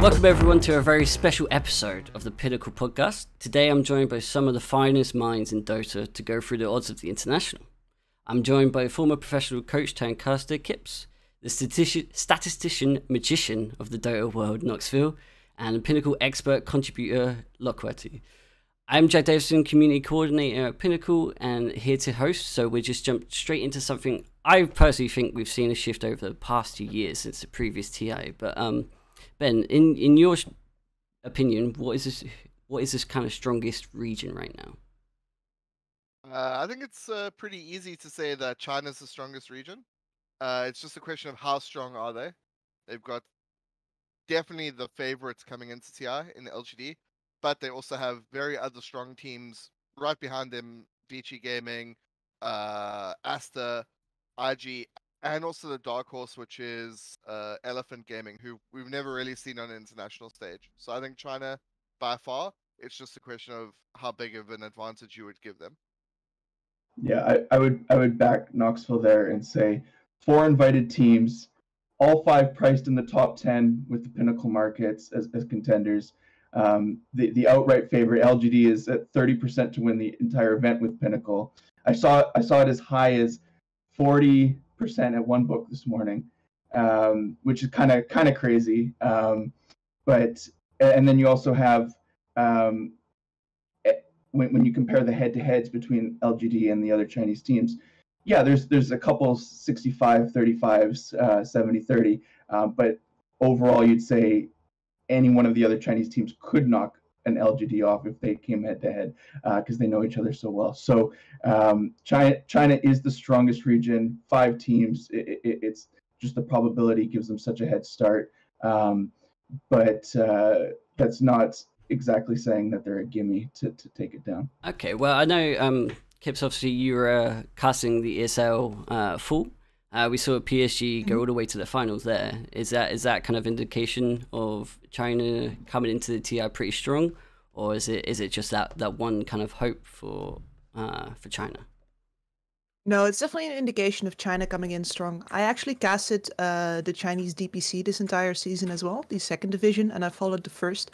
Welcome everyone to a very special episode of the Pinnacle podcast. Today I'm joined by some of the finest minds in Dota to go through the odds of the international. I'm joined by former professional coach turned caster Kips, the statistician magician of the Dota world Noxville, and a Pinnacle expert contributor Lockeqwerty. I'm Jack Davison, community coordinator at Pinnacle, and here to host, so we'll just jump straight into something I personally think we've seen a shift over the past 2 years since the previous TI. But Ben, in your opinion, what is this kind of strongest region right now? I think it's pretty easy to say that China's the strongest region. It's just a question of how strong are they. They've got definitely the favorites coming into TI in the LGD, but they also have very other strong teams right behind them: Vici Gaming, Asta, IG, and also the dark horse, which is Elephant Gaming, who we've never really seen on an international stage. So I think China, by far, it's just a question of how big of an advantage you would give them. Yeah, I would back Noxville there and say 4 invited teams, all 5 priced in the top 10 with the Pinnacle markets as contenders. The outright favorite LGD is at 30% to win the entire event with Pinnacle. I saw it as high as 40% at one book this morning, which is kind of crazy. But then you also have when you compare the head-to-heads between LGD and the other Chinese teams, yeah, there's a couple 65-35s, 70-30, but overall you'd say any one of the other Chinese teams could knock an LGD off if they came head-to-head because they know each other so well. So China is the strongest region, 5 teams. It's just the probability gives them such a head start, but that's not exactly saying that they're a gimme to take it down. Okay, well, I know, Kips, obviously you were casting the ESL full. We saw PSG go all the way to the finals there. Is that kind of indication of China coming into the TI pretty strong, or is it just that one kind of hope for China? No, it's definitely an indication of China coming in strong. I actually casted the Chinese DPC this entire season as well, the second division, and I followed the first.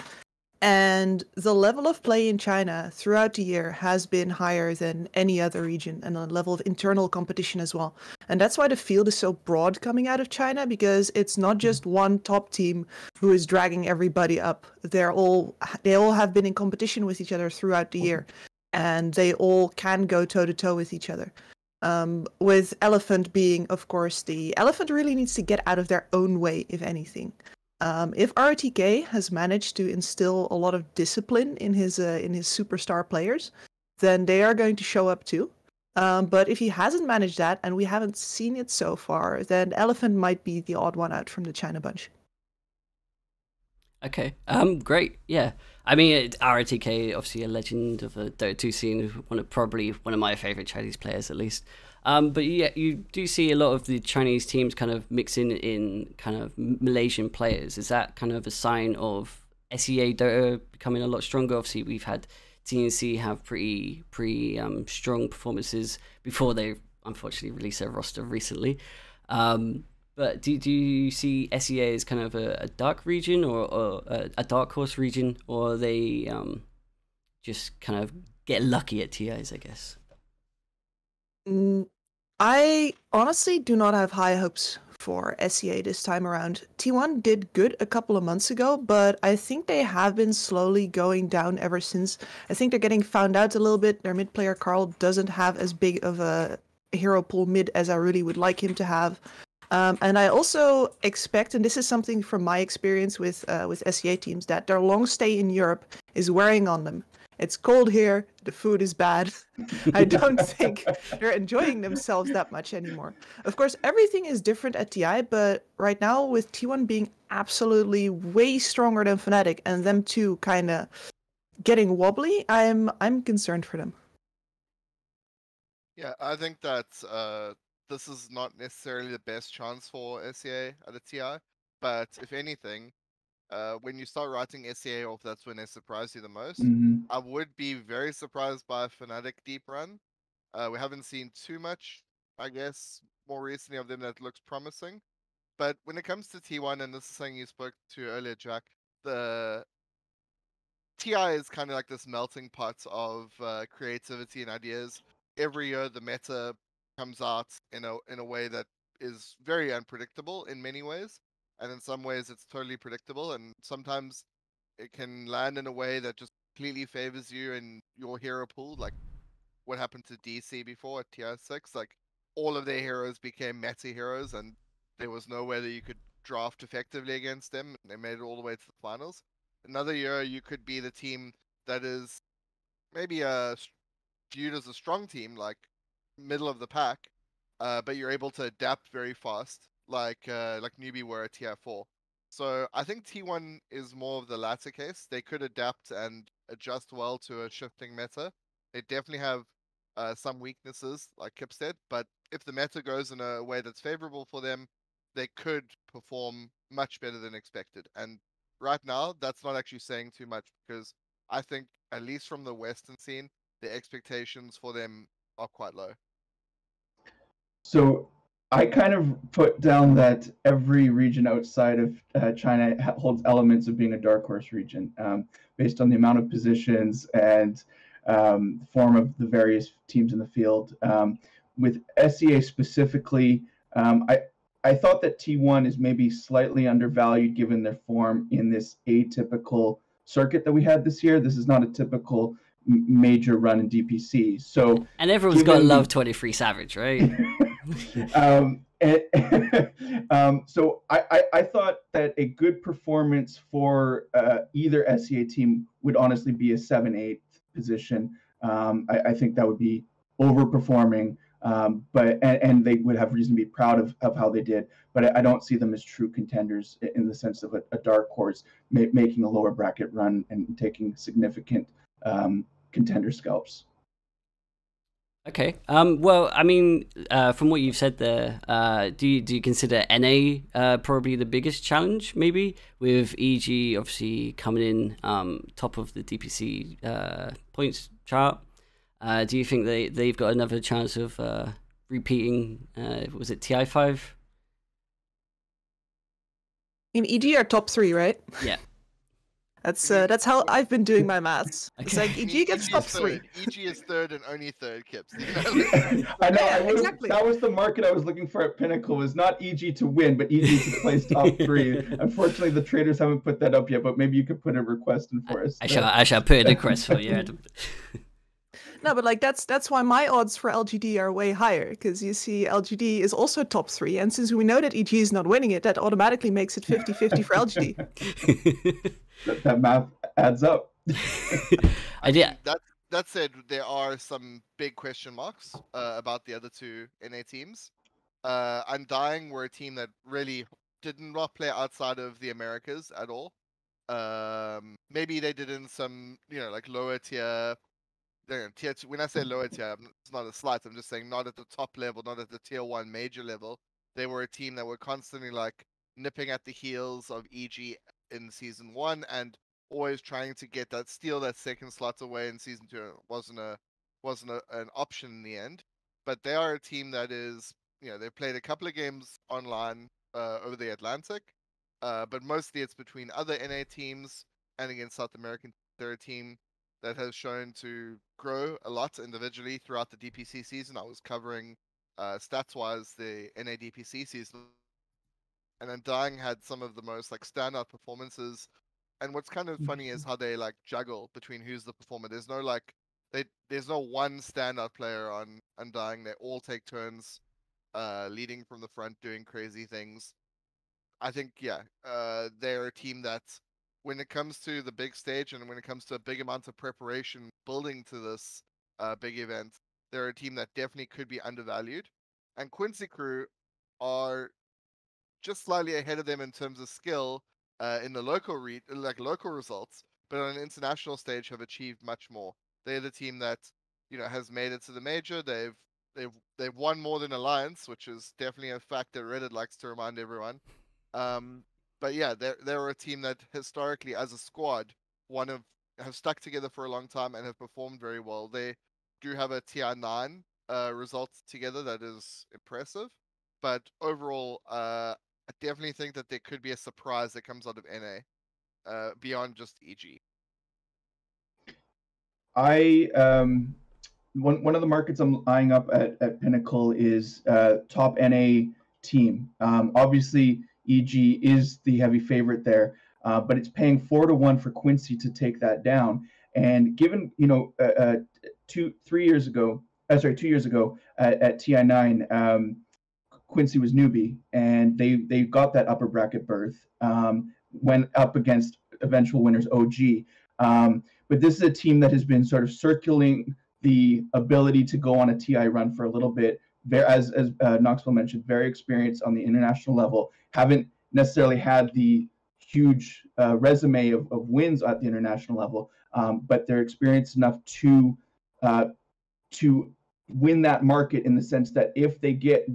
And the level of play in China throughout the year has been higher than any other region, and the level of internal competition as well. And that's why the field is so broad coming out of China, because it's not just one top team who is dragging everybody up. They all have been in competition with each other throughout the year, and they all can go toe-to-toe with each other. With Elephant being, of course, the Elephant really needs to get out of their own way, if anything. If RTK has managed to instill a lot of discipline in his superstar players, then they are going to show up too. But if he hasn't managed that, and we haven't seen it so far, then Elephant might be the odd one out from the China bunch. Okay, great, yeah. I mean, RTK, obviously a legend of the Dota 2 scene, probably one of my favorite Chinese players at least. But yeah, you do see a lot of the Chinese teams kind of mixing in kind of Malaysian players. Is that kind of a sign of SEA Dota becoming a lot stronger? Obviously, we've had TNC have pretty strong performances before they unfortunately released their roster recently. But do you see SEA as kind of a dark region or a dark horse region, or are they just kind of get lucky at TIs, I guess? I honestly do not have high hopes for SEA this time around. T1 did good a couple of months ago, but I think they have been slowly going down ever since. I think they're getting found out a little bit. Their mid player Carl doesn't have as big of a hero pool mid as I really would like him to have. And I also expect, and this is something from my experience with SEA teams, that their long stay in Europe is wearing on them. It's cold here, the food is bad. I don't think they're enjoying themselves that much anymore. Of course, everything is different at TI, but right now with T1 being absolutely way stronger than Fnatic and them two kind of getting wobbly, I'm concerned for them. Yeah, I think that this is not necessarily the best chance for SEA at a TI, but if anything, when you start writing SEA off, that's when they surprise you the most. Mm-hmm. I would be very surprised by a Fnatic deep run. We haven't seen too much, I guess, more recently of them that looks promising. But when it comes to T1, and this is something you spoke to earlier, Jack, the TI is kind of like this melting pot of creativity and ideas. Every year, the meta comes out in a way that is very unpredictable in many ways, and in some ways, it's totally predictable. And sometimes it can land in a way that just completely favors you and your hero pool, like what happened to DC before at TI6. Like all of their heroes became meta heroes, and there was no way that you could draft effectively against them. They made it all the way to the finals. Another year, you could be the team that is maybe viewed as a strong team, like middle of the pack, but you're able to adapt very fast, like newbie were at TI4. So I think T1 is more of the latter case. They could adapt and adjust well to a shifting meta. They definitely have some weaknesses, like Kips said, but if the meta goes in a way that's favorable for them, they could perform much better than expected. And right now, that's not actually saying too much, because I think, at least from the Western scene, the expectations for them are quite low. So I kind of put down that every region outside of China holds elements of being a dark horse region, based on the amount of positions and form of the various teams in the field. With SEA specifically, I thought that T1 is maybe slightly undervalued given their form in this atypical circuit that we had this year. This is not a typical major run in DPC. So, and everyone's got to love 23 Savage, right? So I thought that a good performance for either SEA team would honestly be a 7-8 position. I think that would be overperforming, but they would have reason to be proud of how they did. But I don't see them as true contenders in the sense of a dark horse making a lower bracket run and taking significant contender scalps. Okay. Well, I mean, from what you've said there, do you consider NA probably the biggest challenge? Maybe with EG obviously coming in top of the DPC points chart. Do you think they've got another chance of repeating? Was it TI5? In EG are top 3, right? Yeah. That's how I've been doing my maths. Okay. It's like EG gets top 3. EG is third and only third, Kips. I know. Yeah, exactly. That was the market I was looking for at Pinnacle. Was not EG to win, but EG to place top 3. Unfortunately, the traders haven't put that up yet. But maybe you could put a request in for us. I shall put a request for you. No, but like that's why my odds for LGD are way higher, because you see LGD is also top 3, and since we know that EG is not winning it, that automatically makes it 50-50 for LGD. That math adds up. That said, there are some big question marks about the other two NA teams. Undying were a team that really did not play outside of the Americas at all. Maybe they did in some, like lower tier. Tier 2, when I say lower tier, it's not a slight. I'm just saying not at the top level, not at the tier 1 major level. They were a team that were constantly like nipping at the heels of EG in season 1 and always trying to steal that second slot away in season 2. It wasn't an option in the end. But they are a team that is, they played a couple of games online over the Atlantic, but mostly it's between other NA teams and against South American. They're a team that has shown to grow a lot individually throughout the DPC season. I was covering stats-wise the NA DPC season, and Undying had some of the most like standout performances. And what's kind of funny is how they like juggle between who's the performer. There's no one standout player on Undying. They all take turns leading from the front, doing crazy things. I think they're a team that, when it comes to the big stage and when it comes to a big amount of preparation building to this big event, they're a team that definitely could be undervalued. And Quincy Crew are just slightly ahead of them in terms of skill in the local results, but on an international stage have achieved much more. They're the team that has made it to the major. They've won more than Alliance, which is definitely a fact that Reddit likes to remind everyone. But yeah, they're a team that historically, as a squad, have stuck together for a long time and have performed very well. They do have a tier 9 result together that is impressive, but overall, I definitely think that there could be a surprise that comes out of NA. beyond just EG? One of the markets I'm eyeing up at Pinnacle is top NA team. Obviously, EG is the heavy favorite there, but it's paying 4-1 for Quincy to take that down. And given 2 years ago at TI9, Quincy was newbie, and they got that upper bracket berth. Went up against eventual winners OG. But this is a team that has been sort of circling the ability to go on a TI run for a little bit. As Noxville mentioned, very experienced on the international level. Haven't necessarily had the huge resume of wins at the international level, but they're experienced enough to win that market in the sense that if they get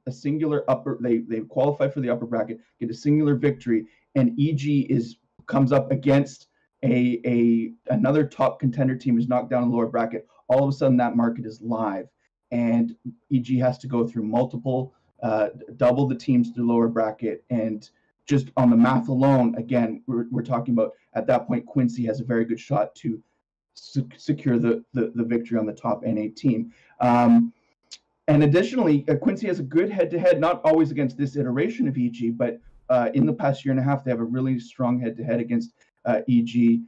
a singular upper, they qualify for the upper bracket, get a singular victory, and EG comes up against another top contender team is knocked down in the lower bracket, all of a sudden that market is live, and EG has to go through multiple, double the teams to the lower bracket, and just on the math alone, again, we're talking about at that point Quincy has a very good shot to secure the victory on the top NA team. And additionally, Quincy has a good head-to-head, not always against this iteration of EG, but in the past year and a half, they have a really strong head-to-head against EG.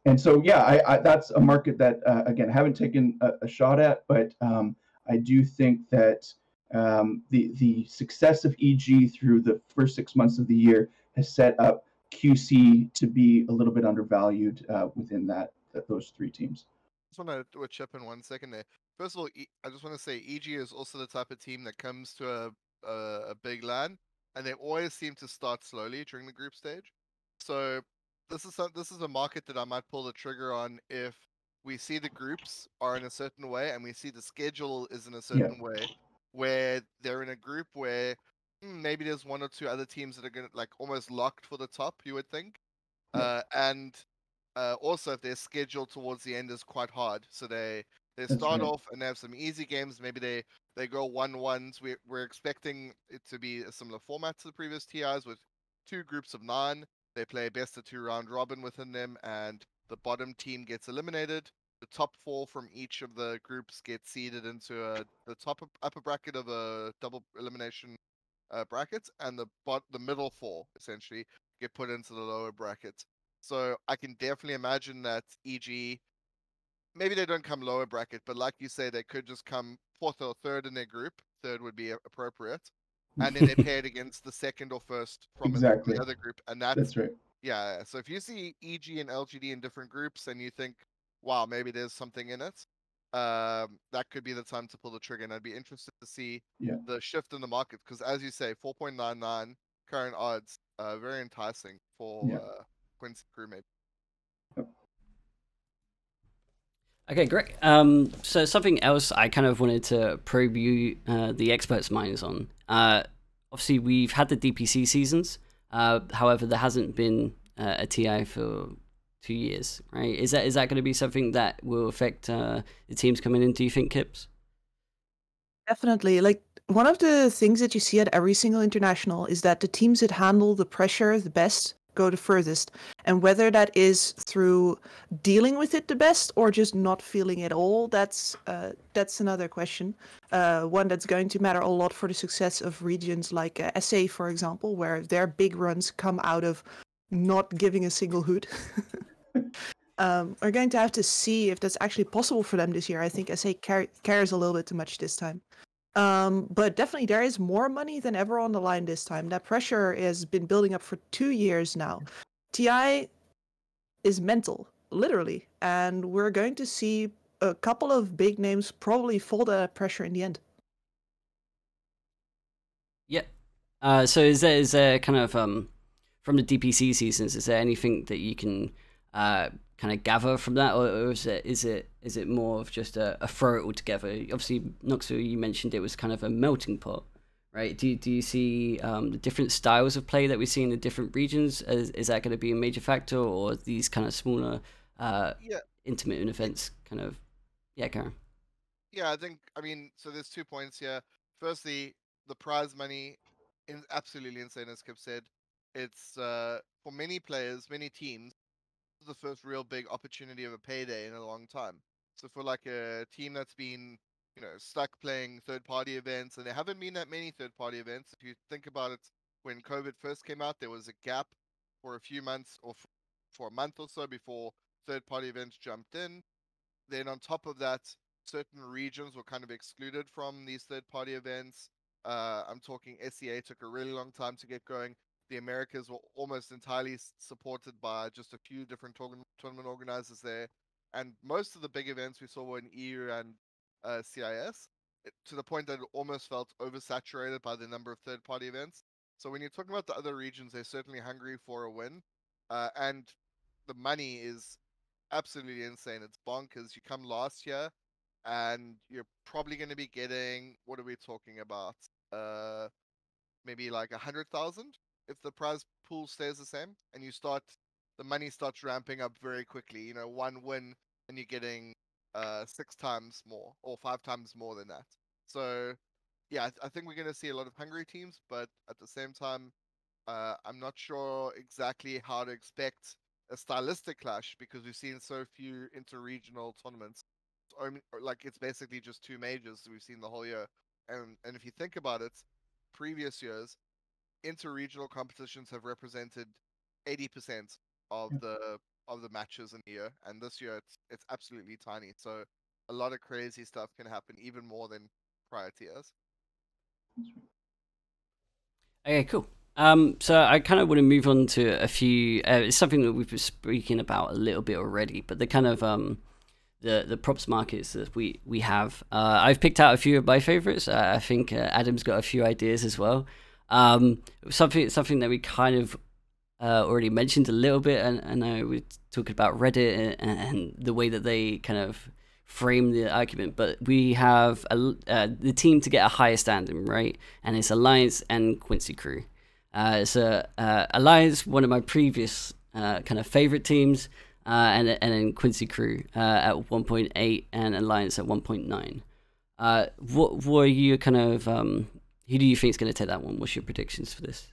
And so, yeah, that's a market that, again, I haven't taken a shot at, but I do think that the success of EG through the first 6 months of the year has set up QC to be a little bit undervalued within those three teams. I just want to chip in 1 second there. First of all, I just want to say EG is also the type of team that comes to a big LAN, and they always seem to start slowly during the group stage. So this is a market that I might pull the trigger on if we see the groups are in a certain way and we see the schedule is in a certain way, where they're in a group where maybe there's 1 or 2 other teams that are gonna like almost locked for the top, you would think, and also if their schedule towards the end is quite hard, so they start off and they have some easy games. Maybe they go 1-1s. We're expecting it to be a similar format to the previous TIs with 2 groups of 9. They play a best of 2 round robin within them, and the bottom team gets eliminated. The top 4 from each of the groups get seeded into the upper bracket of a double elimination brackets, and the middle 4 essentially get put into the lower brackets. So I can definitely imagine that EG, maybe they don't come lower bracket, but like you say, they could just come 4th or 3rd in their group. 3rd would be appropriate. And then they pair it against the 2nd or 1st from the other group. And that's right. Yeah. So if you see EG and LGD in different groups and you think, wow, maybe there's something in it, that could be the time to pull the trigger. And I'd be interested to see the shift in the market. Because as you say, 4.99 current odds, very enticing for Quincy crew maybe. Okay, great. So something else I kind of wanted to probe you, the experts' minds on. Obviously, we've had the DPC seasons. However, there hasn't been a TI for 2 years, right? Is that going to be something that will affect the teams coming in, do you think, Kips? Definitely. Like, one of the things that you see at every single international is that the teams that handle the pressure the best go the furthest, and whether that is through dealing with it the best or just not feeling it all, that's another question. One that's going to matter a lot for the success of regions like SA, for example, where their big runs come out of not giving a single hoot. We're going to have to see if that's actually possible for them this year. I think SA cares a little bit too much this time. But definitely there is more money than ever on the line this time. That pressure has been building up for 2 years now. TI is mental, literally, and we're going to see a couple of big names probably fall to that pressure in the end. Yeah. So is there kind of from the DPC seasons, is there anything that you can kind of gather from that, or is it more of just a throw it all together? Obviously, Noxville, you mentioned it was kind of a melting pot, right? Do you see the different styles of play that we see in the different regions? Is that going to be a major factor, or these kind of smaller, intermittent events kind of? Yeah, Karen. Yeah, I mean, so there's 2 points here. Firstly, the prize money is absolutely insane, as Kip said. it's for many players, many teams, this is the first real big opportunity of a payday in a long time. So for like a team that's been, stuck playing third-party events, and there haven't been that many third-party events. If you think about it, when COVID first came out, there was a gap for a few months or for a month or so before third-party events jumped in. Then on top of that, certain regions were kind of excluded from these third-party events. I'm talking SEA took a really long time to get going. The Americas were almost entirely supported by just a few different tournament organizers there. And most of the big events we saw were in EU and CIS, to the point that it almost felt oversaturated by the number of third-party events. So when you're talking about the other regions, they're certainly hungry for a win. And the money is absolutely insane. It's bonkers. You come last year and you're probably going to be getting, what are we talking about? Maybe like 100,000 if the prize pool stays the same, and the money starts ramping up very quickly. One win and you're getting 6 times more or 5 times more than that. So yeah, I think we're going to see a lot of hungry teams, but at the same time, I'm not sure exactly how to expect a stylistic clash because we've seen so few interregional tournaments. Like it's basically just 2 majors we've seen the whole year. And if you think about it, previous years, interregional competitions have represented 80% of the matches in the year, and this year it's absolutely tiny. So a lot of crazy stuff can happen, even more than prior to years. Okay, cool. So I kind of want to move on to a few. It's something that we've been speaking about a little bit already, but the kind of the props markets that we have. I've picked out a few of my favorites. I think Adam's got a few ideas as well. Something that we kind of already mentioned a little bit, and I was talking about Reddit and the way that they kind of frame the argument, but we have the team to get a higher standing, right? And it's Alliance and Quincy Crew. It's Alliance, one of my previous kind of favorite teams, and then Quincy Crew at 1.8 and Alliance at 1.9. What were you kind of who do you think is going to take that one? What's your predictions for this?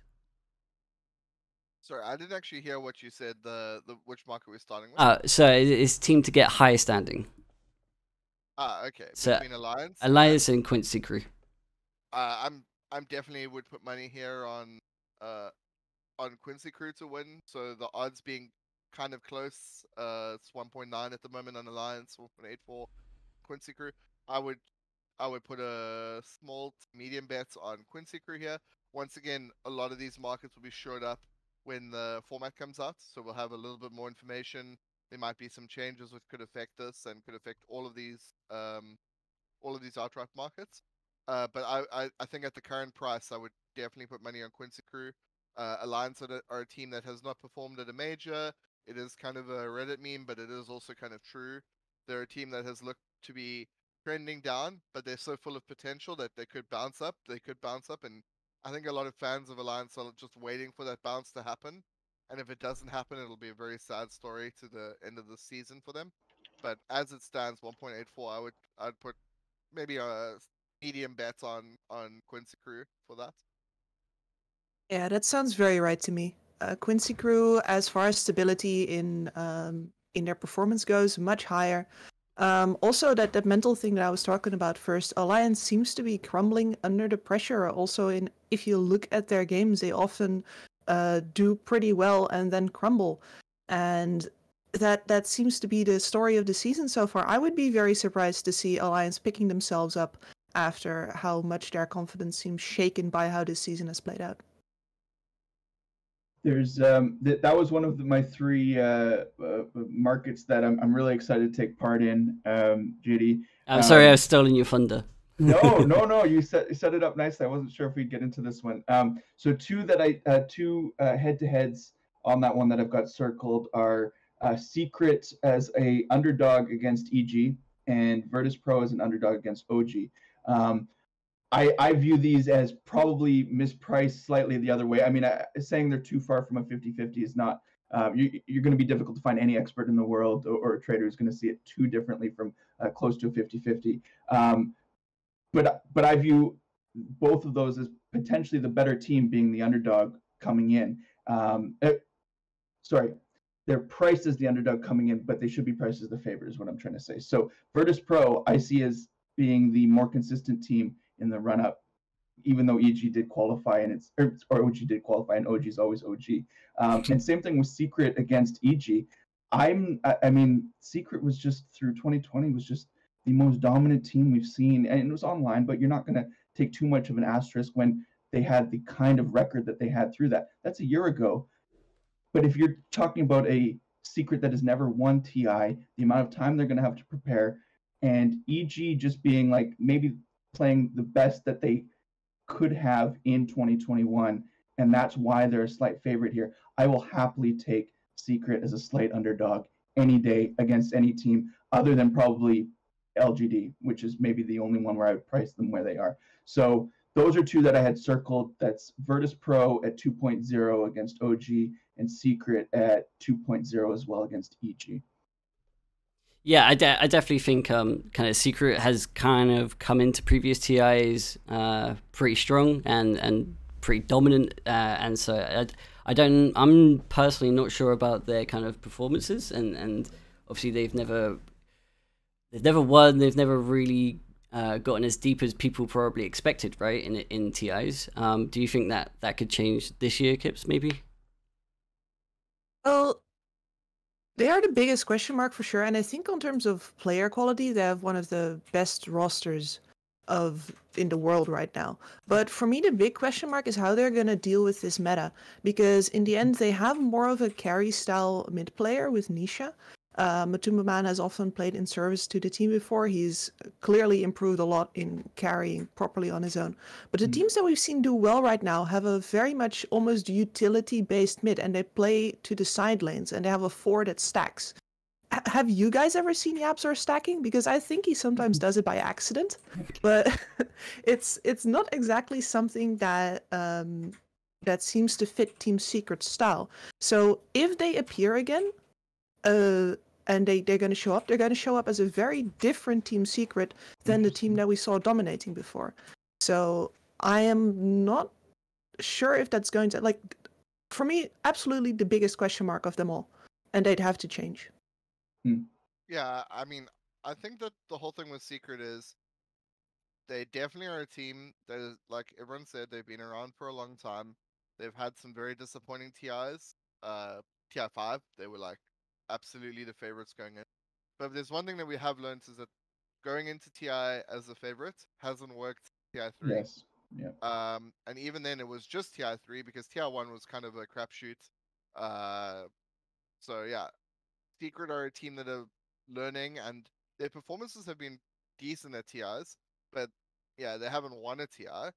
Sorry, I didn't actually hear what you said. The which market we're starting with? So it's team to get higher standing. Okay. So Between Alliance and Quincy Crew. I'm definitely would put money here on Quincy Crew to win. So the odds being kind of close. It's 1.9 at the moment on Alliance, 1.8 for Quincy Crew. I would put a small to medium bets on Quincy Crew here. Once again, a lot of these markets will be shored up when the format comes out, so we'll have a little bit more information. There might be some changes which could affect this and could affect all of these outright markets. But I think at the current price, I would definitely put money on Quincy Crew. Alliance are a team that has not performed at a major. It is kind of a Reddit meme, but it is also kind of true. They're a team that has looked to be trending down, but they're so full of potential that they could bounce up. And I think a lot of fans of Alliance are just waiting for that bounce to happen. And if it doesn't happen, it'll be a very sad story to the end of the season for them. But as it stands, 1.84, I'd put maybe a medium bet on Quincy Crew for that. Yeah, that sounds very right to me. Quincy Crew, as far as stability in their performance goes, much higher. Also, that mental thing that I was talking about first, Alliance seems to be crumbling under the pressure. Also, if you look at their games, they often do pretty well and then crumble, and that seems to be the story of the season so far. I would be very surprised to see Alliance picking themselves up after how much their confidence seems shaken by how this season has played out. There's that was one of my 3 markets that I'm really excited to take part in, JD. I'm sorry, I was stealing your thunder. No, you set it up nicely. I wasn't sure if we'd get into this one. So two head-to-heads on that one that I've got circled are Secret as a underdog against EG and Virtus Pro as an underdog against OG. I view these as probably mispriced slightly the other way. I mean, saying they're too far from a 50-50 is not. You're going to be difficult to find any expert in the world or a trader who's going to see it too differently from close to a 50-50. But I view both of those as potentially the better team being the underdog coming in. Sorry, they're priced as the underdog coming in, but they should be priced as the favorite is what I'm trying to say. So Virtus Pro, I see as being the more consistent team in the run-up, even though EG did qualify and or OG did qualify and OG is always OG. And same thing with Secret against EG. I mean, Secret was just through 2020 was just the most dominant team we've seen, and it was online, but you're not going to take too much of an asterisk when they had the kind of record that they had through that. That's a year ago. But if you're talking about a Secret that has never won TI, the amount of time they're going to have to prepare, and EG just being like maybe playing the best that they could have in 2021, and that's why they're a slight favorite here. I will happily take Secret as a slight underdog any day against any team other than probably LGD, which is maybe the only one where I would price them where they are. So those are two that I had circled. That's Virtus Pro at 2.0 against OG and Secret at 2.0 as well against EG. Yeah, I definitely think kind of Secret has kind of come into previous TIs pretty strong and pretty dominant, and so I'm personally not sure about their kind of performances, and obviously they've never won, they've never really gotten as deep as people probably expected, right? In TIs, do you think that could change this year, Kips? Maybe. Well, they are the biggest question mark for sure, and I think in terms of player quality, they have one of the best rosters in the world right now. But for me, the big question mark is how they're going to deal with this meta, because in the end, they have more of a carry style mid player with Nisha. Matumbaman has often played in service to the team before. He's clearly improved a lot in carrying properly on his own. But the teams that we've seen do well right now have a very much almost utility-based mid, and they play to the side lanes, and they have a 4 that stacks. Have you guys ever seen YapzOr stacking? Because I think he sometimes does it by accident, but it's not exactly something that that seems to fit Team Secret's style. So if they appear again, and they're going to show up, they're going to show up as a very different Team Secret than the team that we saw dominating before. So I am not sure if that's going to, like, for me, absolutely the biggest question mark of them all. And they'd have to change. Yeah, I mean, I think that the whole thing with Secret is they definitely are a team that is, like everyone said, they've been around for a long time. They've had some very disappointing TIs. TI 5, they were like absolutely the favorites going in. But there's one thing that we have learned is that going into TI as a favorite hasn't worked TI 3. Yes. Yeah. And even then it was just TI 3 because TI 1 was kind of a crapshoot. So yeah, Secret are a team that are learning and their performances have been decent at TIs, but yeah, they haven't won a TI.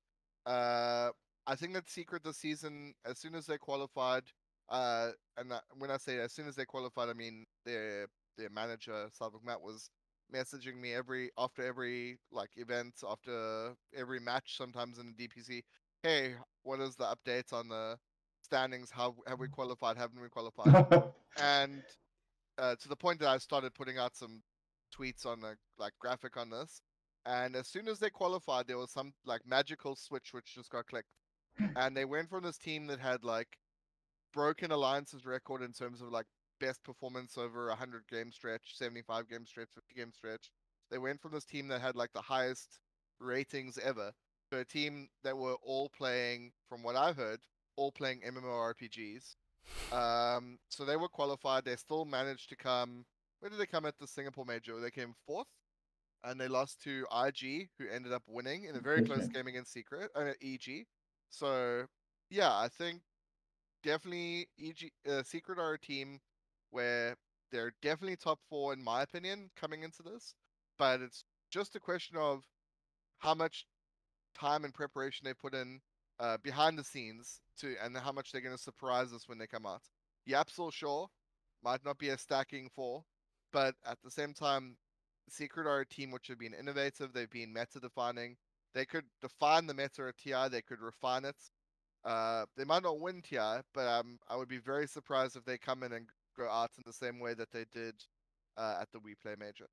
I think that Secret this season, as soon as they qualified, when I say as soon as they qualified, I mean their manager Salvik Matt was messaging me after every like event, after every match, sometimes in the DPC. Hey, what is the update on the standings? How have we qualified? Haven't we qualified? And to the point that I started putting out some tweets on a like graphic on this. And as soon as they qualified, there was some like magical switch which just got clicked, and they went from this team that had like broken alliances record in terms of like best performance over 100 game stretch, 75 game stretch, 50 game stretch. They went from this team that had like the highest ratings ever to a team that were all playing, from what I've heard, all playing MMORPGs. So they were qualified. They still managed to come. Where did they come at the Singapore Major? They came 4th, and they lost to IG, who ended up winning in a very close game against EG. So yeah, I think definitely Secret are a team where they're definitely top 4 in my opinion coming into this, but it's just a question of how much time and preparation they put in behind the scenes and how much they're going to surprise us when they come out. YapzOr sure might not be a stacking 4, but at the same time, Secret are a team which have been innovative. They've been meta defining. They could define the meta at TI. They could refine it. They might not win TI, but I would be very surprised if they come in and go out in the same way that they did at the WePlay Major.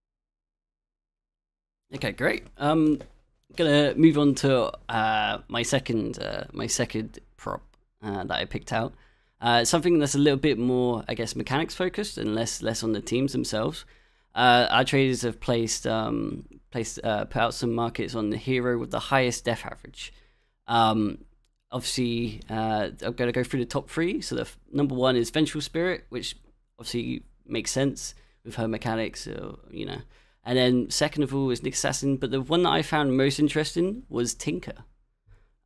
Okay, great. Gonna move on to my second prop that I picked out. Something that's a little bit more, I guess, mechanics focused and less on the teams themselves. Our traders have put out some markets on the hero with the highest death average. Obviously, I'm going to go through the top three. So the number one is Vengeful Spirit, which obviously makes sense with her mechanics, you know. And then second of all is Nick Assassin, but the one that I found most interesting was Tinker.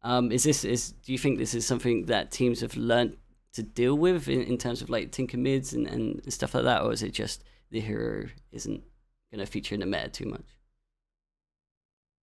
Do you think this is something that teams have learned to deal with in terms of like Tinker mids and stuff like that, or is it just the hero isn't going to feature in the meta too much?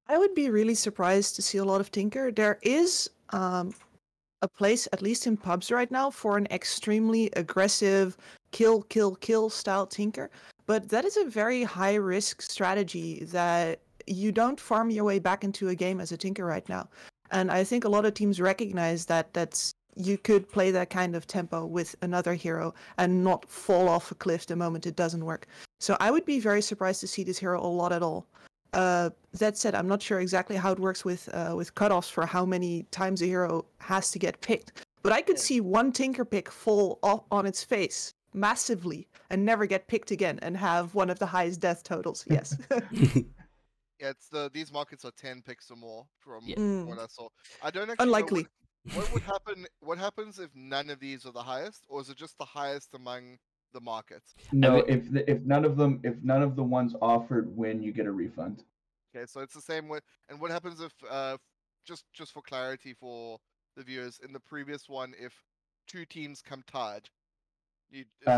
I would be really surprised to see a lot of Tinker. There is a place, at least in pubs right now, for an extremely aggressive kill style Tinker, but that is a very high risk strategy that you don't farm your way back into a game as a Tinker right now. And I think a lot of teams recognize that you could play that kind of tempo with another hero and not fall off a cliff the moment it doesn't work. So I would be very surprised to see this hero a lot at all. That said, I'm not sure exactly how it works with cutoffs for how many times a hero has to get picked. But I could see one Tinker pick fall off on its face massively and never get picked again and have one of the highest death totals. Yes. Yeah, these markets are 10 picks or more from what I saw. I don't actually Unlikely. know what would happen. What happens if none of these are the highest, or is it just the highest among the markets? No, if none of the ones offered win, you get a refund. Okay, so it's the same way. And what happens if just for clarity for the viewers, in the previous one, if two teams come tied,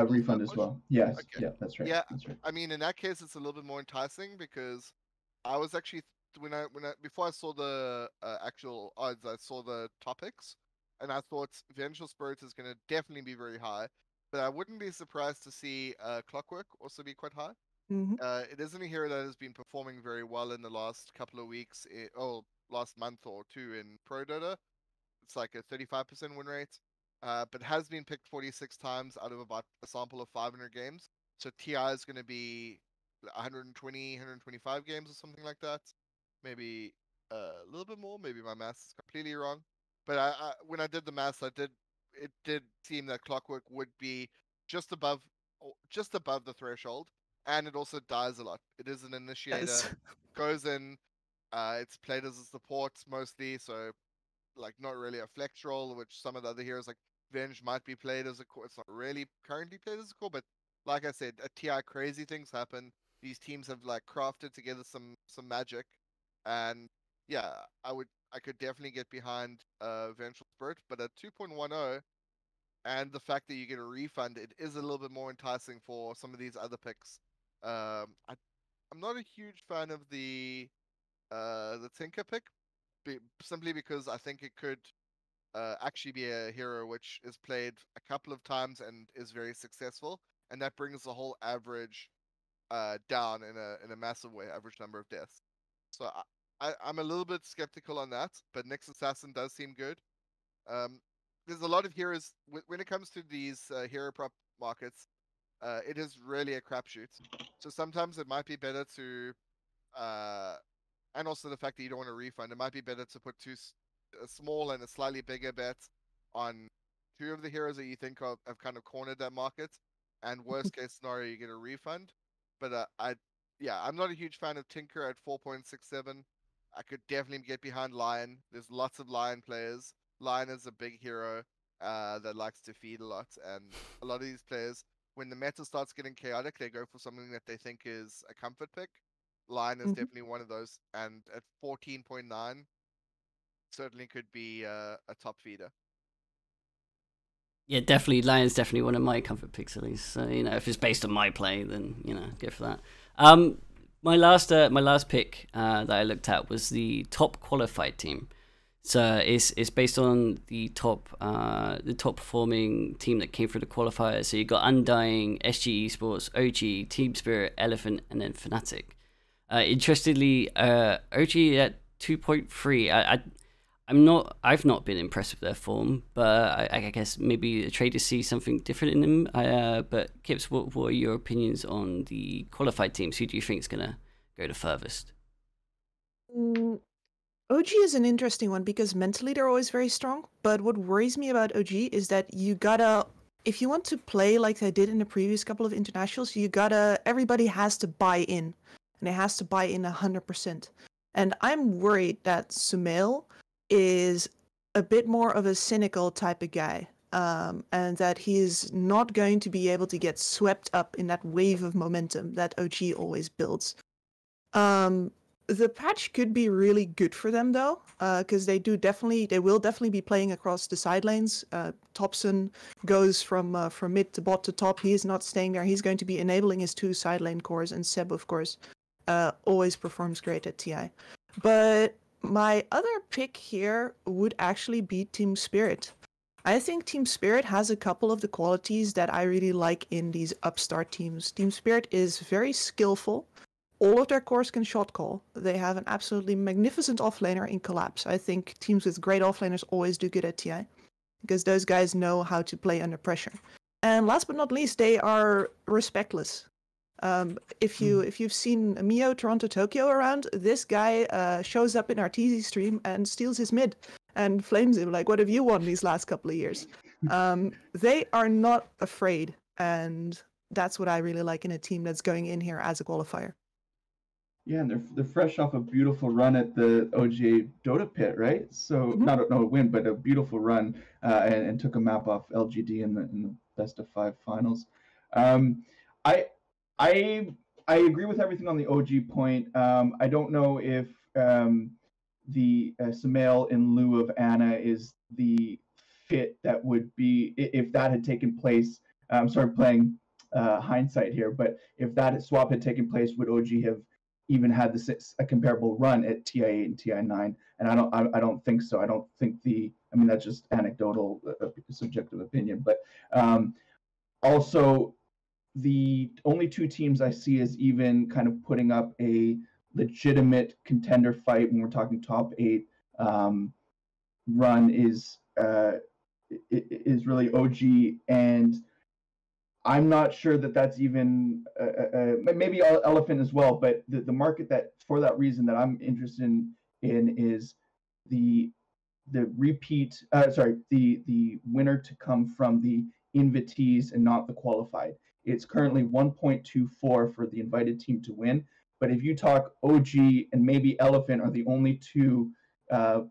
refund as well. Yes. Okay. Yeah, that's right. Yeah, that's right. I mean, in that case, it's a little bit more enticing because I was actually before I saw the actual odds, I saw the topics, and I thought Vengeful Spirit is going to definitely be very high, but I wouldn't be surprised to see Clockwork also be quite high. Mm-hmm. It isn't a hero that has been performing very well in the last couple of weeks, last month or two in Pro Dota. It's like a 35% win rate, but has been picked 46 times out of about a sample of 500 games. So TI is going to be 120, 125 games or something like that. Maybe a little bit more. Maybe my math is completely wrong. But when I did the math, it did seem that Clockwork would be just above the threshold, and it also dies a lot. It is an initiator, Yes. goes in. It's played as a support mostly, so like not really a flex role, which some of the other heroes like Venge might be played as a core. It's not really currently played as a core, but like I said, at TI crazy things happen. These teams have like crafted together some magic, and yeah, I could definitely get behind Vengeful Spirit, but at 2.10 and the fact that you get a refund, it is a little bit more enticing for some of these other picks. I'm not a huge fan of the Tinker pick, simply because I think it could actually be a hero which is played a couple of times and is very successful, and that brings the whole average down in a massive way, average number of deaths. So I'm a little bit skeptical on that, but Nyx Assassin does seem good. There's a lot of heroes when it comes to these hero prop markets. It is really a crapshoot. So sometimes it might be better to, and also the fact that you don't want a refund, it might be better to put a small and a slightly bigger bet on two of the heroes that you think have kind of cornered that market, and worst case scenario, you get a refund. But I'm not a huge fan of Tinker at 4.67. I could definitely get behind Lion. There's lots of Lion players. Lion is a big hero that likes to feed a lot, and a lot of these players, when the meta starts getting chaotic, they go for something that they think is a comfort pick. Lion is definitely one of those, and at 14.9, certainly could be a top feeder. Yeah, definitely. Lion's definitely one of my comfort picks at least. So if it's based on my play, then go for that. My last pick that I looked at was the top qualified team. So it's based on the top performing team that came through the qualifiers. So you got Undying, SG Esports, OG, Team Spirit, Elephant, and then Fnatic. Interestingly, OG at 2.3. I've not been impressed with their form, but I guess maybe the traders see something different in them. But Kips, what are your opinions on the qualified teams? Who do you think is gonna go the furthest? OG is an interesting one because mentally they're always very strong. But what worries me about OG is that you gotta, if you want to play like they did in the previous couple of internationals, everybody has to buy in. And it has to buy in 100%. And I'm worried that Sumail is a bit more of a cynical type of guy. And that he is not going to be able to get swept up in that wave of momentum that OG always builds. The patch could be really good for them though, because they will definitely be playing across the side lanes. Thompson goes from mid to bot to top. He is not staying there. He's going to be enabling his 2 side lane cores, and Seb, of course, always performs great at TI. But my other pick here would actually be Team Spirit. I think Team Spirit has a couple of the qualities that I really like in these upstart teams. Team Spirit is very skillful. All of their cores can shot call. They have an absolutely magnificent offlaner in Collapse. I think teams with great offlaners always do good at TI, because those guys know how to play under pressure. And last but not least, they are respectless. If you've seen Mio, Toronto, Tokyo around, this guy shows up in our TZ stream and steals his mid and flames him like, what have you won these last couple of years? They are not afraid, and that's what I really like in a team that's going in here as a qualifier. Yeah, and they're fresh off a beautiful run at the OGA Dota pit, right? So not a win, but a beautiful run, and took a map off LGD in the best of 5 finals. I agree with everything on the OG point. I don't know if the Sumail in lieu of Anna is the fit that would be if that had taken place. I'm sort of playing hindsight here, but if that swap had taken place, would OG have even had a comparable run at TI8 and TI9? And I don't think so. I don't think that's just anecdotal, subjective opinion. But also, the only 2 teams I see as even kind of putting up a legitimate contender fight when we're talking top 8 run is really OG, and I'm not sure that that's even maybe Elephant as well, but the market that for that reason that I'm interested in is the repeat the winner to come from the invitees and not the qualified. It's currently 1.24 for the invited team to win, but if you talk OG and maybe Elephant are the only 2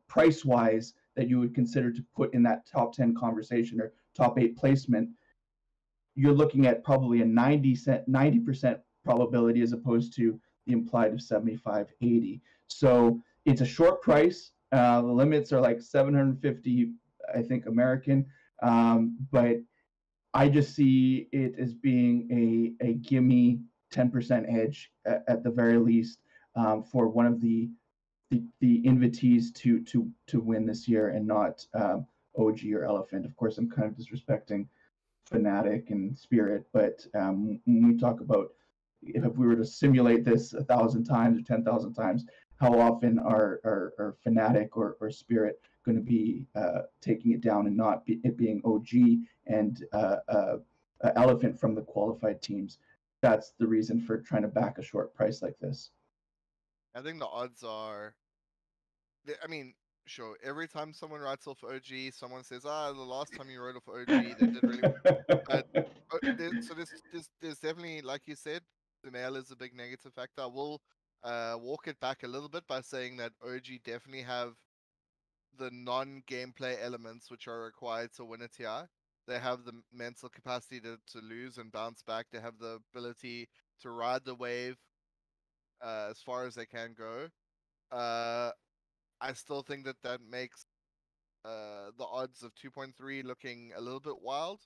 price wise that you would consider to put in that top 10 conversation or top 8 placement, you're looking at probably a 90% probability as opposed to the implied of 75-80. So it's a short price. The limits are like 750, I think, American. But I just see it as being a gimme 10% edge at the very least for one of the invitees to win this year, and not OG or Elephant. Of course, I'm kind of disrespecting Fnatic and Spirit, but when we talk about if we were to simulate this 1,000 times or 10,000 times, how often are Fnatic or Spirit going to be taking it down and not it being OG and Elephant from the qualified teams? That's the reason for trying to back a short price like this. I think the odds are, sure, every time someone writes off OG, someone says, the last time you wrote off OG, they did really well. There's definitely, like you said, the mail is a big negative factor. I will walk it back a little bit by saying that OG definitely have the non-gameplay elements which are required to win a TI. They have the mental capacity to lose and bounce back. They have the ability to ride the wave as far as they can go. I still think that makes the odds of 2.3 looking a little bit wild.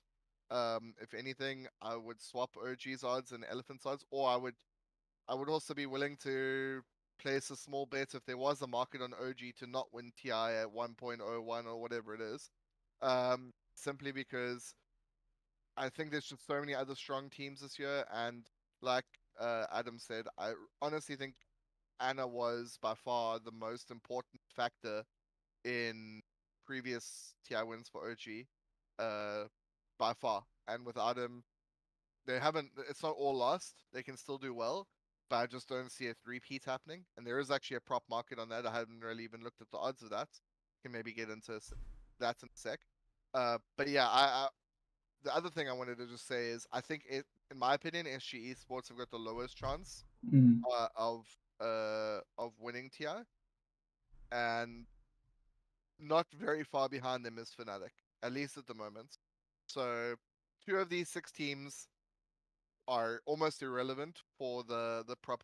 If anything, I would swap OG's odds and Elephant's odds, or I would also be willing to place a small bet if there was a market on OG to not win TI at 1.01 or whatever it is. Simply because I think there's just so many other strong teams this year, and like Adam said, I honestly think Anna was by far the most important factor in previous TI wins for OG, by far. And without him, they haven't. It's not all lost. They can still do well, but I just don't see a three-peat happening. And there is actually a prop market on that. I haven't really even looked at the odds of that. Can maybe get into that in a sec. But yeah, the other thing I wanted to just say is I think in my opinion, SG Esports have got the lowest chance of winning TI, and not very far behind them is Fnatic, at least at the moment. So 2 of these 6 teams are almost irrelevant for the prop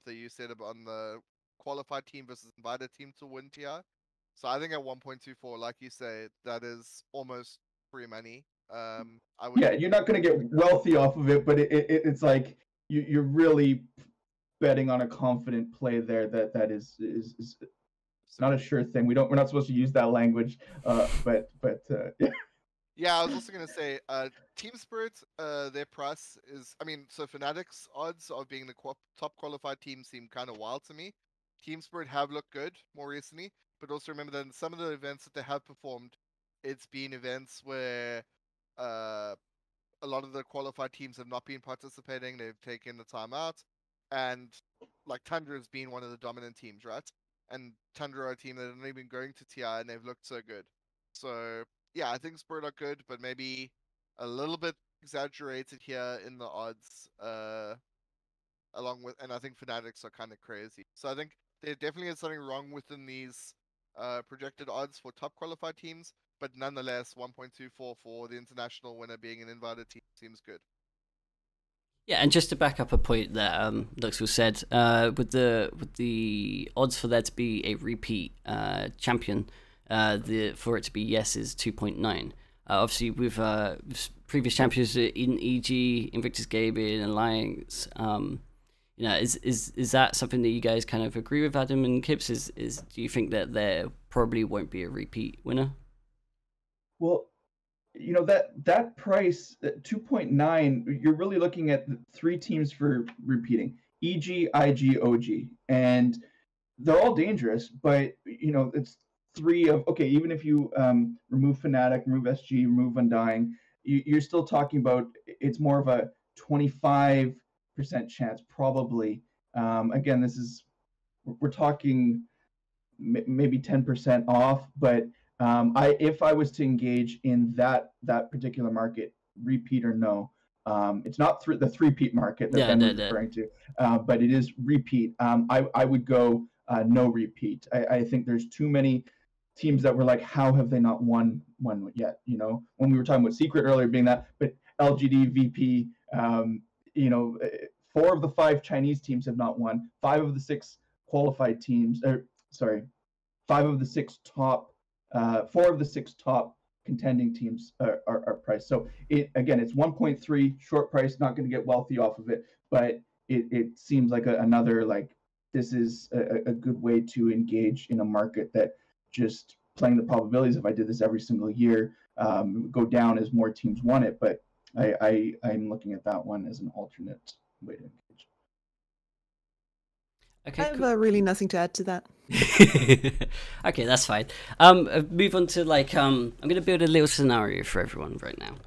that you said about on the qualified team versus invited team to win TI. So I think at 1.24, like you say, that is almost free money. I would. Yeah, you're not going to get wealthy off of it, but it's like you're really betting on a confident play there that is not a sure thing. We're not supposed to use that language, but yeah. Yeah, I was also gonna say, Team Spirit, their price is, I mean, so Fnatic's odds of being the top qualified team seem kind of wild to me. Team Spirit have looked good more recently, but also remember that in some of the events that they have performed, it's been events where a lot of the qualified teams have not been participating. They've taken the time out, and like Tundra has been one of the dominant teams, right? And Tundra are a team that have not even going to TI, and they've looked so good. So yeah, I think Spirit are good, but maybe a little bit exaggerated here in the odds. Along with, and I think Fnatic's are kind of crazy. So I think there definitely is something wrong within these projected odds for top qualified teams, but nonetheless, 1.24 for the international winner being an invited team seems good. Yeah, and just to back up a point that Noxville said, with the odds for there to be a repeat champion, for it to be yes is 2.9. Obviously, with previous champions in EG, Invictus Gaming, and Alliance, is that something that you guys kind of agree with, Adam and Kips? Do you think that there probably won't be a repeat winner? Well, that price, 2.9, you're really looking at 3 teams for repeating: EG, IG, OG, and they're all dangerous. But it's 3 of, okay, even if you remove Fnatic, remove SG, remove Undying, you're still talking about, it's more of a 25% chance probably. Again, we're talking maybe 10% off, but if I was to engage in that particular market, repeat or no, it's not the 3-peat market that Ben was referring to, but it is repeat. I would go no repeat. I think there's too many teams that were like, how have they not won one yet? When we were talking about Secret earlier being that, but LGD, VP, 4 of the 5 Chinese teams have not won. 5 of the 6 qualified teams, 5 of the 6 top, 4 of the 6 top contending teams are priced. So it's 1.3 short price, not going to get wealthy off of it, but it seems like another, like, this is a good way to engage in a market that just playing the probabilities, if I did this every single year, go down as more teams want it. But I'm looking at that one as an alternate way to engage. Okay, I have really nothing to add to that. Okay, that's fine. Move on to I'm going to build a little scenario for everyone right now.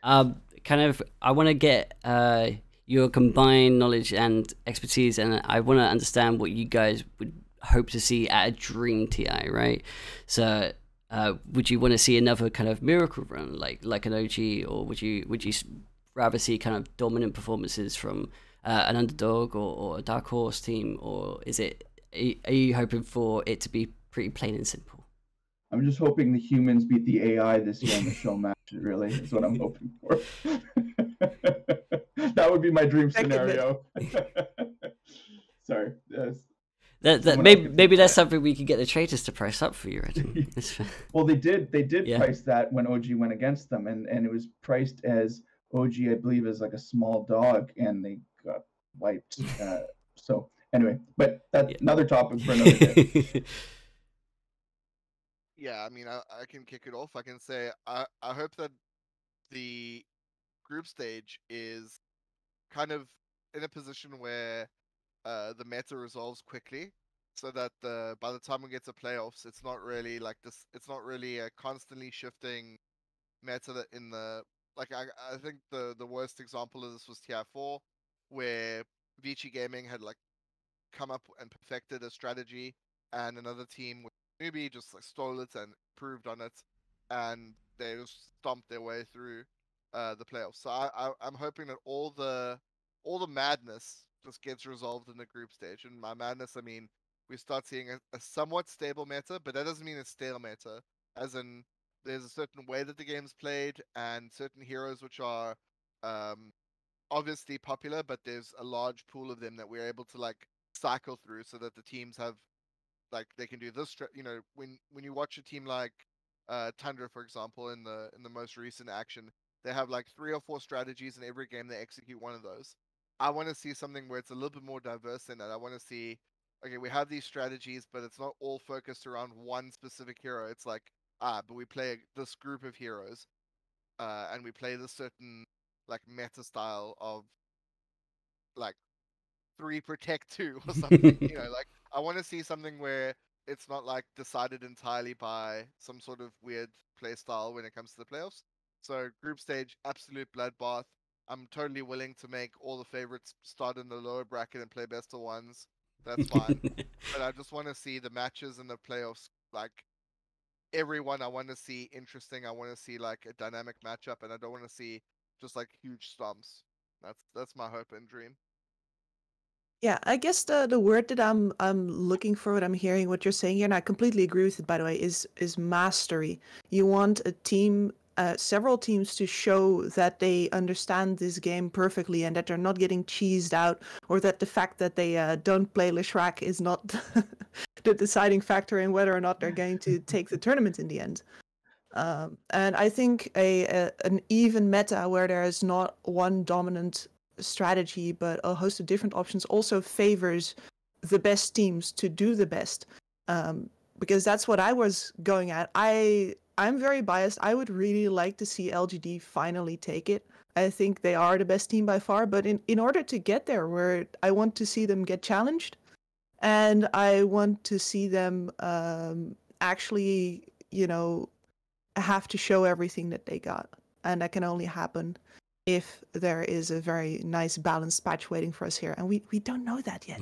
I want to get your combined knowledge and expertise, and I want to understand what you guys would hope to see at a dream TI, right? So, would you want to see another kind of miracle run like an OG, or would you rather see kind of dominant performances from an underdog or a dark horse team, or are you hoping for it to be pretty plain and simple? I'm just hoping the humans beat the AI this year in the show match. Really, is what I'm hoping for. That would be my dream scenario. Sorry. Maybe that's something we could get the traders to price up for you, Adam. Well, they did price that when OG went against them, and it was priced as OG, I believe, as like a small dog, and they got wiped. So anyway, but that's another topic for another day. Yeah, I mean, I can kick it off. I can say I hope that the group stage is kind of in a position where the meta resolves quickly, so that by the time we get to playoffs, it's not really like this. It's not really a constantly shifting meta that I think the worst example of this was Tier 4, where Vici Gaming had like come up and perfected a strategy, and another team with newbie just like stole it and improved on it, and they just stomped their way through the playoffs. So I'm hoping that all the madness just gets resolved in the group stage. And by madness, I mean we start seeing a somewhat stable meta, but that doesn't mean a stale meta. As in, there's a certain way that the game's played and certain heroes which are obviously popular, but there's a large pool of them that we're able to like cycle through, so that the teams have like they can do this. You know, when you watch a team like Tundra, for example, in the most recent action, they have like 3 or 4 strategies in every game. They execute one of those. I want to see something where it's a little bit more diverse than that. I want to see, okay, we have these strategies, but it's not all focused around one specific hero. It's like, but we play this group of heroes, and we play this certain like meta style of like 3 protect 2 or something. You know, like I want to see something where it's not like decided entirely by some sort of weird play style when it comes to the playoffs. So group stage, absolute bloodbath. I'm totally willing to make all the favorites start in the lower bracket and play best of ones. That's fine. But I just want to see the matches in the playoffs, like everyone I want to see interesting. I want to see like a dynamic matchup, and I don't want to see just like huge stomps. That's my hope and dream. Yeah, I guess the word that I'm looking for, what I'm hearing, what you're saying here, and I completely agree with it, by the way, is mastery. You want a team, several teams, to show that they understand this game perfectly and that they're not getting cheesed out, or that the fact that they don't play Leshrac is not the deciding factor in whether or not they're going to take the tournament in the end. And I think an even meta where there is not one dominant strategy but a host of different options also favors the best teams to do the best, because that's what I was going at. I'm very biased. I would really like to see LGD finally take it. I think they are the best team by far, but in order to get there, where I want to see them get challenged, and I want to see them actually, you know, have to show everything that they got, and that can only happen if there is a very nice balanced patch waiting for us here, and we don't know that yet.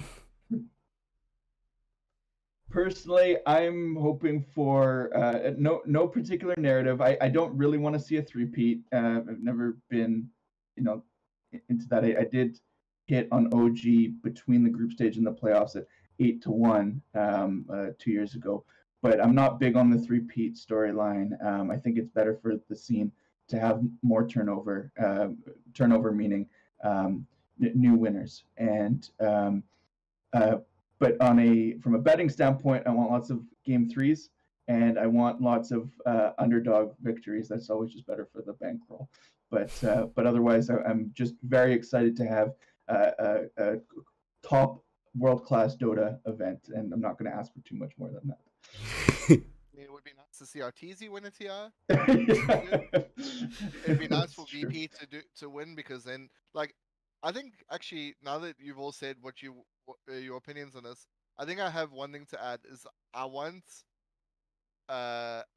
Personally, I'm hoping for no particular narrative. I don't really want to see a three-peat. I've never been, you know, into that. I did hit on OG between the group stage and the playoffs at 8-1 2 years ago, but I'm not big on the three-peat storyline. I think it's better for the scene to have more turnover. Turnover meaning new winners, and but from a betting standpoint, I want lots of game threes, and I want lots of underdog victories. That's always just better for the bankroll. But otherwise, I'm just very excited to have a top world-class Dota event, and I'm not going to ask for too much more than that. I mean, it would be nice to see Arteezy win a TI. It'd be nice for VP to win, because then, like, I think actually now that you've all said what your opinions on this, I think I have one thing to add. Is I want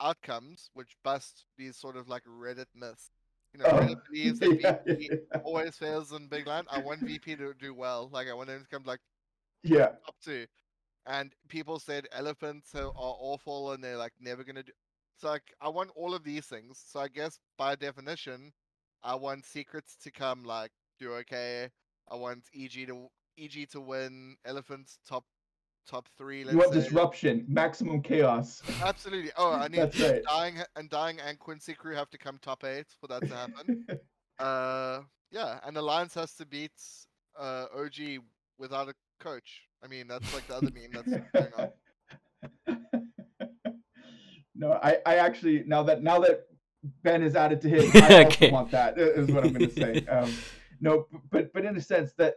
outcomes which bust these sort of like Reddit myths. You know, Reddit believes that VP always fails in big land. I want VP to do well. Like, I want them to come like top 2. And people said elephants are awful and they're like never gonna do. So like, I want all of these things. So I guess by definition, I want secrets to come like do okay. I want EG to win. Elephants top 3. You want disruption, maximum chaos. Absolutely. Oh, I need right. Dying and Quincy crew have to come top 8 for that to happen. Yeah, and Alliance has to beat OG without a coach. I mean, that's like the other meme that's going on. No, I actually now that Ben is added to his, I also want that. Is what I'm going to say. No, but in a sense that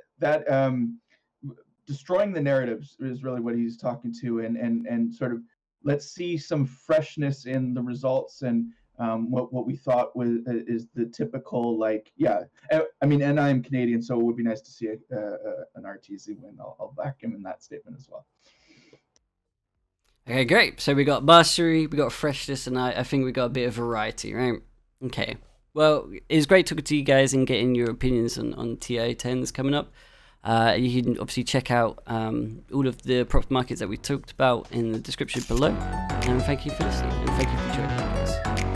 destroying the narratives is really what he's talking to, and sort of let's see some freshness in the results, and what we thought is the typical, like, I mean, and I'm Canadian, so it would be nice to see an RTZ win. I'll back him in that statement as well. Okay, great. So we got mastery, we got freshness, and I think we got a bit of variety, right? Okay. Well, it's great talking to you guys and getting your opinions on TI10s coming up. You can obviously check out all of the prop markets that we talked about in the description below. And thank you for listening, and thank you for joining us.